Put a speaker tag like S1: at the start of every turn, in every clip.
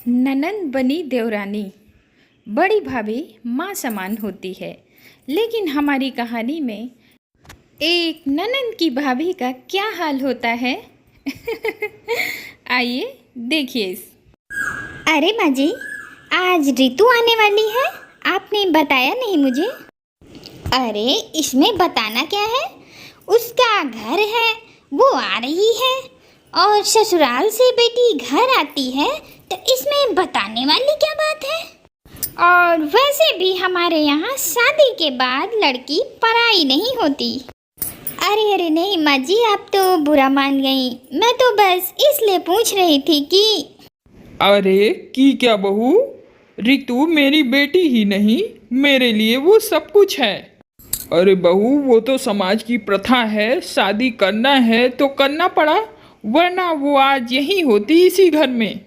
S1: ननंद बनी देवरानी। बड़ी भाभी माँ समान होती है, लेकिन हमारी कहानी में एक ननंद की भाभी का क्या हाल होता है। आइए देखिए
S2: अरे माँ जी, आज रितु आने वाली है, आपने बताया नहीं मुझे। अरे इसमें बताना क्या है, उसका घर है, वो आ रही है और ससुराल से बेटी घर आती है, तो इसमें बताने वाली क्या बात है। और वैसे भी हमारे यहाँ शादी के बाद लड़की पराई नहीं होती। अरे नहीं माँ जी, आप तो बुरा मान गई, मैं तो बस इसलिए पूछ रही थी कि
S3: अरे की क्या बहू, रितु मेरी बेटी ही नहीं, मेरे लिए वो सब कुछ है। अरे बहू, वो तो समाज की प्रथा है, शादी करना है तो करना पड़ा, वरना वो आज यहीं होती इसी घर में।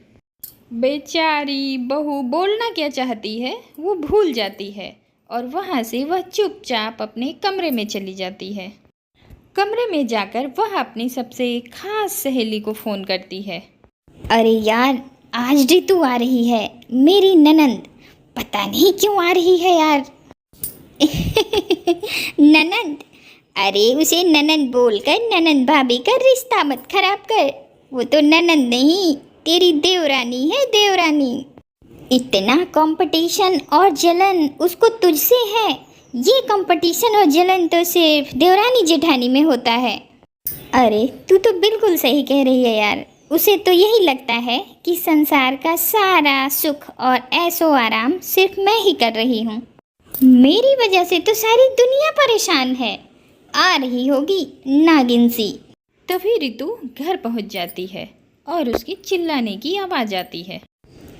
S1: बेचारी बहू बोलना क्या चाहती है वो भूल जाती है और वहाँ से वह चुपचाप अपने कमरे में चली जाती है। कमरे में जाकर वह अपनी सबसे खास सहेली को फ़ोन करती है।
S2: अरे यार, आज रितु आ रही है, मेरी ननंद। पता नहीं क्यों आ रही है यार। ननंद? अरे उसे ननंद बोलकर ननंद भाभी का रिश्ता मत खराब कर। वो तो ननंद नहीं, तेरी देवरानी है, देवरानी। इतना कंपटीशन और जलन उसको तुझसे है। ये कंपटीशन और जलन तो सिर्फ देवरानी जेठानी में होता है। अरे तू तो बिल्कुल सही कह रही है यार। उसे तो यही लगता है कि संसार का सारा सुख और ऐशो आराम सिर्फ मैं ही कर रही हूँ। मेरी वजह से तो सारी दुनिया परेशान है। आ रही होगी नागिन सी।
S1: तभी रितु घर पहुंच जाती है और उसकी चिल्लाने की आवाज़ आती है।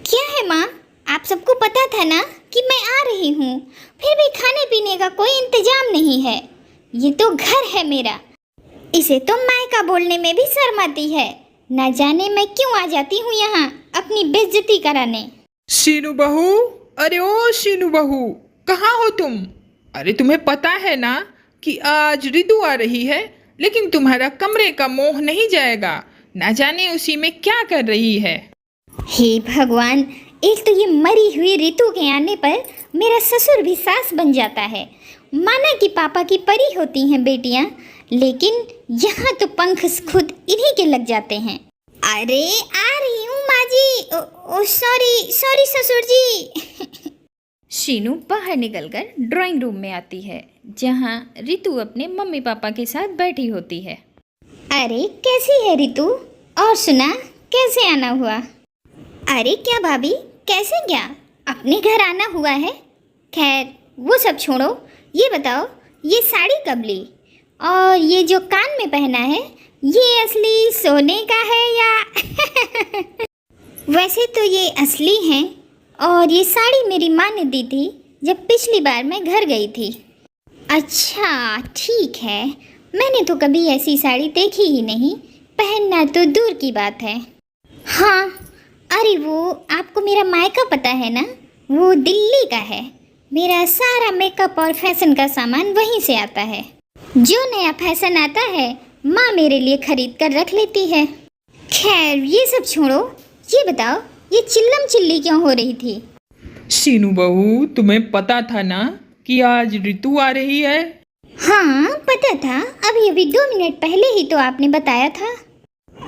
S2: क्या है माँ, आप सबको पता था ना कि मैं आ रही हूँ, फिर भी खाने पीने का कोई इंतजाम नहीं है। ये तो घर है मेरा, इसे तो मायका बोलने में भी शर्म आती है। ना जाने मैं क्यों आ जाती हूँ यहाँ अपनी बेइज्जती कराने।
S3: शीनू बहू, अरे ओ शीनू बहू, कहाँ हो तुम? अरे तुम्हें पता है ना कि आज रितु आ रही है, लेकिन तुम्हारा कमरे का मोह नहीं जाएगा। ना जाने उसी में क्या कर रही है।
S2: हे भगवान, एक तो ये मरी हुई रितु के आने पर मेरा ससुर भी सास बन जाता है। माना कि पापा की परी होती हैं बेटियां, लेकिन यहाँ तो पंख खुद इन्हीं के लग जाते हैं। अरे आ रही हूँ माँ जी। सॉरी सॉरी ससुर जी।
S1: शीनू बाहर निकलकर ड्राइंग रूम में आती है, जहाँ रितु अपने मम्मी पापा के साथ बैठी होती है।
S2: अरे कैसी है रितु? और सुना, कैसे आना हुआ? अरे क्या भाभी, कैसे क्या? अपने घर आना हुआ है? खैर वो सब छोड़ो, ये बताओ ये साड़ी कब ली? और ये जो कान में पहना है, ये असली सोने का है या? वैसे तो ये असली हैं, और ये साड़ी मेरी माँ ने दी थी जब पिछली बार मैं घर गई थी। अच्छा ठीक है, मैंने तो कभी ऐसी साड़ी देखी ही नहीं, पहनना तो दूर की बात है। हाँ, अरे वो आपको मेरा मायका पता है ना, वो दिल्ली का है। मेरा सारा मेकअप और फैशन का सामान वहीं से आता है। जो नया फैशन आता है माँ मेरे लिए खरीद कर रख लेती है। खैर ये सब छोड़ो, ये बताओ ये चिल्लम चिल्ली क्यों हो रही थी?
S3: शीनू बहू, तुम्हें पता था ना कि आज रितु आ रही है?
S2: हाँ पता था, अभी अभी 2 मिनट पहले ही तो आपने बताया था।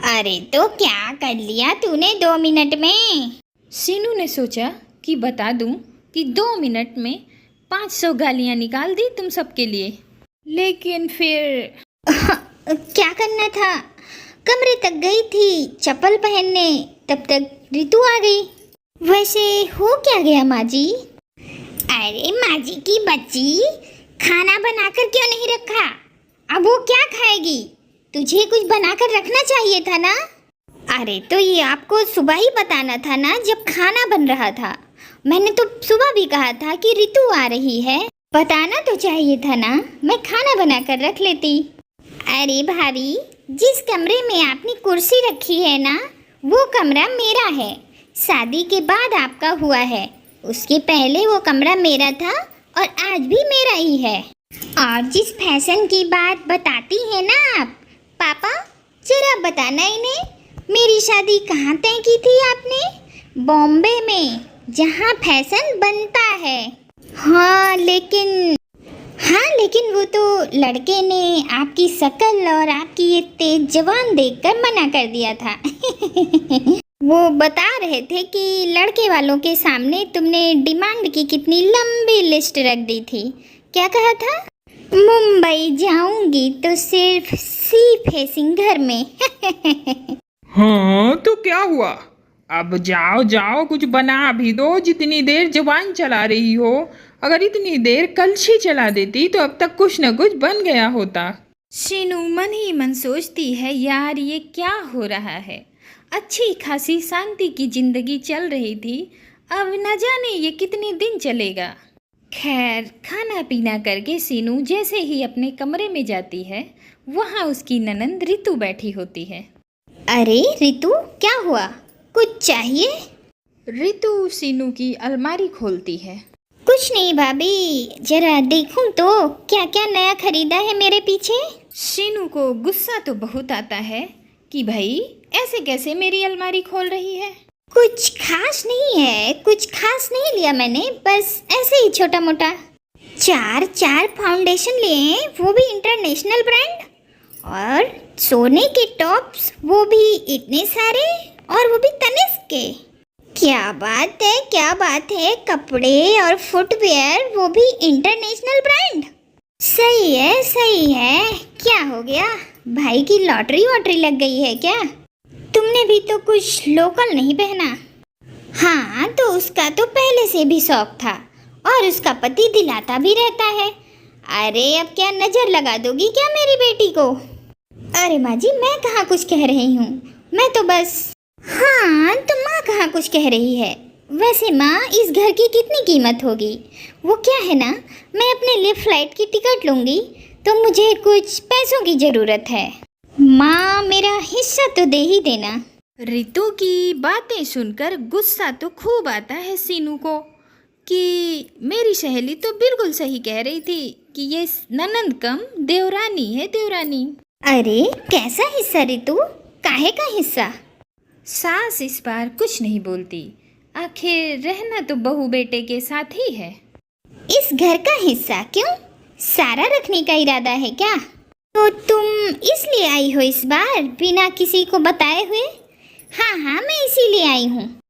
S2: अरे तो क्या कर लिया तूने 2 मिनट में?
S1: शीनू ने सोचा कि बता दूं कि 2 मिनट में 500 गालियाँ निकाल दी तुम सबके लिए, लेकिन फिर
S2: क्या करना था? कमरे तक गई थी चप्पल पहनने, तब तक रितु आ गई। वैसे हो क्या गया माँ जी? अरे माँ जी की बच्ची, खाना बनाकर क्यों नहीं रखा? अब वो क्या खाएगी? तुझे कुछ बनाकर रखना चाहिए था ना। अरे तो ये आपको सुबह ही बताना था ना, जब खाना बन रहा था। मैंने तो सुबह भी कहा था कि रितु आ रही है, बताना तो चाहिए था ना, मैं खाना बनाकर रख लेती। अरे भाभी, जिस कमरे में आपने कुर्सी रखी है ना, वो कमरा मेरा है। शादी के बाद आपका हुआ है, उसके पहले वो कमरा मेरा था और आज भी मेरा ही है। और जिस फैशन की बात बताती है ना आप, पापा जरा बताना इन्हें, मेरी शादी कहाँ तय की थी आपने? बॉम्बे में, जहाँ फैशन बनता है। हाँ लेकिन वो तो लड़के ने आपकी शक्ल और आपकी ये तेज जवान देखकर मना कर दिया था। वो बता रहे थे कि लड़के वालों के सामने तुमने डिमांड की कितनी लंबी लिस्ट रख दी थी। क्या कहा था? मुंबई जाऊंगी तो सिर्फ सी फेसिंग घर में।
S3: हाँ तो क्या हुआ? अब जाओ जाओ, कुछ बना भी दो। जितनी देर जबान चला रही हो, अगर इतनी देर कलछी चला देती तो अब तक कुछ न कुछ बन गया होता।
S1: शीनू मन ही मन सोचती है, यार ये क्या हो रहा है। अच्छी खासी शांति की जिंदगी चल रही थी, अब न जाने ये कितने दिन चलेगा। खैर, खाना पीना करके शीनू जैसे ही अपने कमरे में जाती है, वहाँ उसकी ननंद रितु बैठी होती है।
S2: अरे रितु, क्या हुआ? कुछ चाहिए?
S1: रितु शीनू की अलमारी खोलती है।
S2: कुछ नहीं भाभी, जरा देखूं तो क्या क्या नया खरीदा है मेरे पीछे।
S1: शीनू को गुस्सा तो बहुत आता है कि भाई ऐसे कैसे मेरी अलमारी खोल रही है।
S2: कुछ खास नहीं है, कुछ खास नहीं लिया मैंने, बस ऐसे ही छोटा मोटा। चार फाउंडेशन लिए हैं, वो भी इंटरनेशनल ब्रांड, और सोने के टॉप्स, वो भी इतने सारे, और वो भी तनिष्क के। क्या बात है, क्या बात है। कपड़े और फुटवेयर, वो भी इंटरनेशनल ब्रांड। सही है, सही है। क्या हो गया, भाई की लॉटरी वॉटरी लग गई है क्या? तुमने भी तो कुछ लोकल नहीं पहना। हाँ तो उसका तो पहले से भी शौक था, और उसका पति दिलाता भी रहता है। अरे अब क्या नजर लगा दोगी क्या मेरी बेटी को? अरे माँ जी, मैं कहाँ कुछ कह रही हूँ, मैं तो बस। हाँ तो माँ कहाँ कुछ कह रही है। वैसे माँ, इस घर की कितनी कीमत होगी? वो क्या है ना, मैं अपने लिए फ्लाइट की टिकट लूँगी तो मुझे कुछ पैसों की ज़रूरत है। माँ, मेरा हिस्सा तो दे ही देना।
S1: रितु की बातें सुनकर गुस्सा तो खूब आता है शीनू को कि मेरी सहेली तो बिल्कुल सही कह रही थी कि ये ननंद कम देवरानी है, देवरानी।
S2: अरे कैसा हिस्सा रितु? काहे का हिस्सा?
S1: सास इस बार कुछ नहीं बोलती, आखिर रहना तो बहू बेटे के साथ ही है।
S2: इस घर का हिस्सा क्यों? सारा रखने का इरादा है क्या? तो तुम इसलिए आई हो इस बार, बिना किसी को बताए हुए? हाँ, मैं इसीलिए आई हूँ।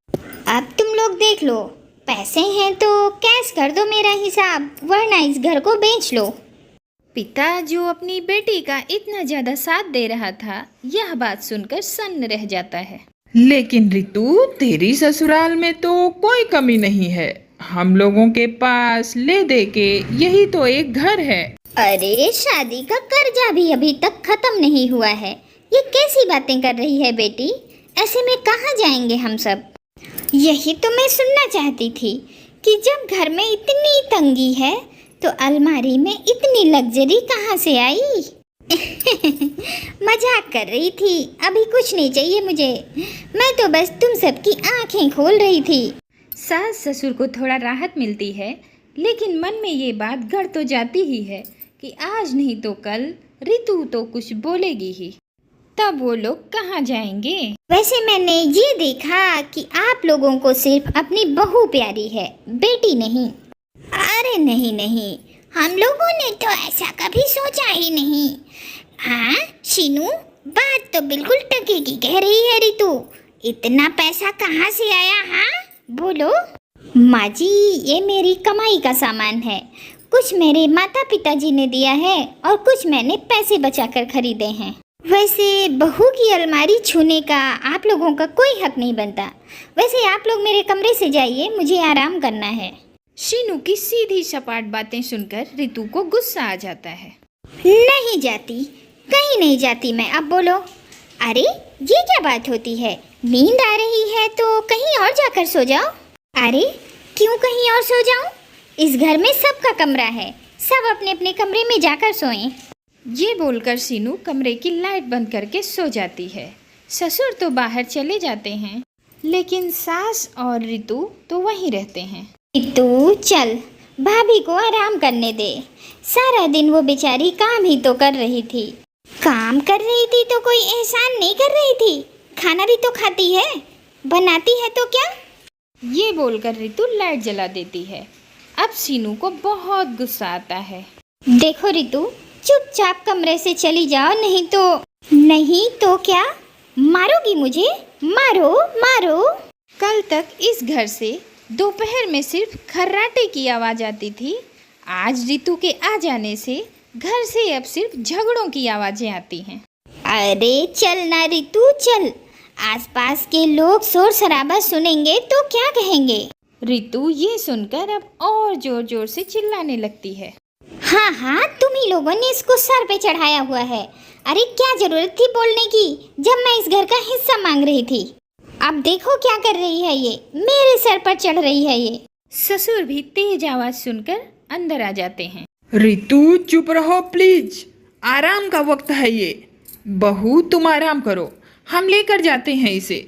S2: अब तुम लोग देख लो, पैसे हैं तो कैश कर दो मेरा हिसाब, वरना इस घर को बेच लो।
S1: पिता जो अपनी बेटी का इतना ज्यादा साथ दे रहा था, यह बात सुनकर सन्न रह जाता है।
S3: लेकिन रितु, तेरी ससुराल में तो कोई कमी नहीं है। हम लोगों के पास ले दे के यही तो एक घर है।
S2: अरे शादी का कर्जा भी अभी तक खत्म नहीं हुआ है। ये कैसी बातें कर रही है बेटी? ऐसे में कहाँ जाएंगे हम सब? यही तो मैं सुनना चाहती थी कि जब घर में इतनी तंगी है तो अलमारी में इतनी लग्जरी कहाँ से आई? मजाक कर रही थी, अभी कुछ नहीं चाहिए मुझे। मैं तो बस तुम सबकी आंखें खोल रही थी।
S1: सास ससुर को थोड़ा राहत मिलती है, लेकिन मन में ये बात गड़ तो जाती ही है कि आज नहीं तो कल रितु तो कुछ बोलेगी ही। तब वो लोग कहाँ जाएंगे?
S2: वैसे मैंने ये देखा कि आप लोगों को सिर्फ अपनी बहू प्यारी है, बेटी नहीं। अरे नहीं, हम लोगों ने तो ऐसा कभी सोचा ही नहीं। हाँ शीनू, बात तो बिल्कुल टके की कह रही है रितु। इतना पैसा कहाँ से आया? हाँ बोलो। माँ जी, ये मेरी कमाई का सामान है। कुछ मेरे माता पिताजी ने दिया है और कुछ मैंने पैसे बचाकर खरीदे हैं। वैसे बहू की अलमारी छूने का आप लोगों का कोई हक नहीं बनता। वैसे आप लोग मेरे कमरे से जाइए, मुझे आराम करना है।
S1: शीनू की सीधी सपाट बातें सुनकर रितु को गुस्सा आ जाता है।
S2: नहीं जाती, कहीं नहीं जाती मैं। अब बोलो। अरे ये क्या बात होती है? नींद आ रही है तो कहीं और जाकर सो जाओ। अरे क्यों कहीं और सो जाऊं? इस घर में सबका कमरा है, सब अपने अपने कमरे में जाकर सोएं।
S1: ये बोलकर शीनू कमरे की लाइट बंद करके सो जाती है। ससुर तो बाहर चले जाते हैं, लेकिन सास और रितु तो वहीं रहते हैं।
S2: रितु चल, भाभी को आराम करने दे। सारा दिन वो बेचारी काम ही तो कर रही थी। काम कर रही थी तो कोई एहसान नहीं कर रही थी। खाना भी तो खाती है, बनाती है तो क्या?
S1: ये बोलकर रितु लाइट जला देती है। अब सीनू को बहुत गुस्सा आता है।
S2: देखो रितु, चुपचाप कमरे से चली जाओ, नहीं तो क्या? मारोगी मुझे? मारो मारो।
S1: कल तक इस घर से दोपहर में सिर्फ खर्राटे की आवाज़ आती थी। आज रितु के आ जाने से घर से अब सिर्फ झगड़ों की आवाज़ें आती हैं।
S2: अरे चल ना रितु चल, आसपास के लोग शोर शराबा सुनेंगे तो क्या कहेंगे?
S1: रितु ये सुनकर अब और जोर जोर से चिल्लाने लगती है।
S2: हाँ हाँ, तुम ही लोगों ने इसको सर पे चढ़ाया हुआ है। अरे क्या जरूरत थी बोलने की जब मैं इस घर का हिस्सा मांग रही थी? अब देखो क्या कर रही है ये, मेरे सर पर चढ़ रही है ये।
S1: ससुर भी तेज आवाज़ सुनकर अंदर आ जाते हैं।
S3: रितु चुप रहो प्लीज, आराम का वक्त है ये। बहू तुम आराम करो, हम लेकर जाते हैं इसे।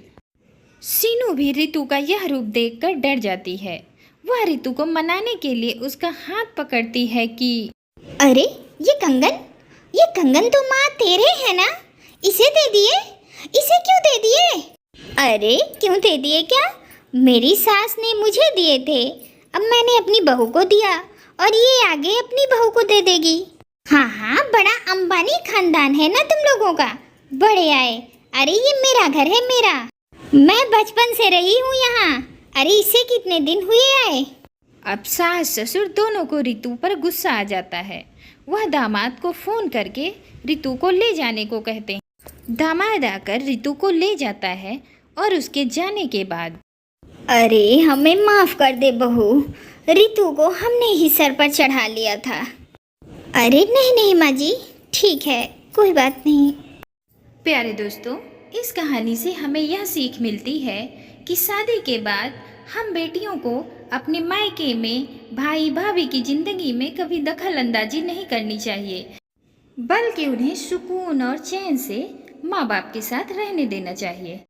S1: सीनू भी रितु का यह रूप देखकर डर जाती है। वह रितु को मनाने के लिए उसका हाथ पकड़ती है कि
S2: अरे ये कंगन तो माँ तेरे है ना? इसे दे दिए? इसे क्यों दे दिए? अरे क्यों दे दिए क्या? मेरी सास ने मुझे दिए थे, अब मैंने अपनी बहू को दिया और ये आगे अपनी बहू को दे देगी। हाँ हाँ, बड़ा अंबानी खानदान है ना तुम लोगों का, बड़े आए। अरे ये मेरा घर है, मेरा, मैं बचपन से रही हूँ यहाँ। अरे इसे कितने दिन हुए आए?
S1: अब सास ससुर दोनों को रितु पर गुस्सा आ जाता है। वह दामाद को फ़ोन करके रितु को ले जाने को कहते हैं। दामाद आकर रितु को ले जाता है और उसके जाने के बाद
S2: अरे हमें माफ़ कर दे बहू, रितु को हमने ही सर पर चढ़ा लिया था। अरे नहीं माँ जी, ठीक है, कोई बात नहीं।
S1: प्यारे दोस्तों, इस कहानी से हमें यह सीख मिलती है कि शादी के बाद हम बेटियों को अपने मायके में भाई भाभी की ज़िंदगी में कभी दखल अंदाजी नहीं करनी चाहिए, बल्कि उन्हें सुकून और चैन से माँ बाप के साथ रहने देना चाहिए।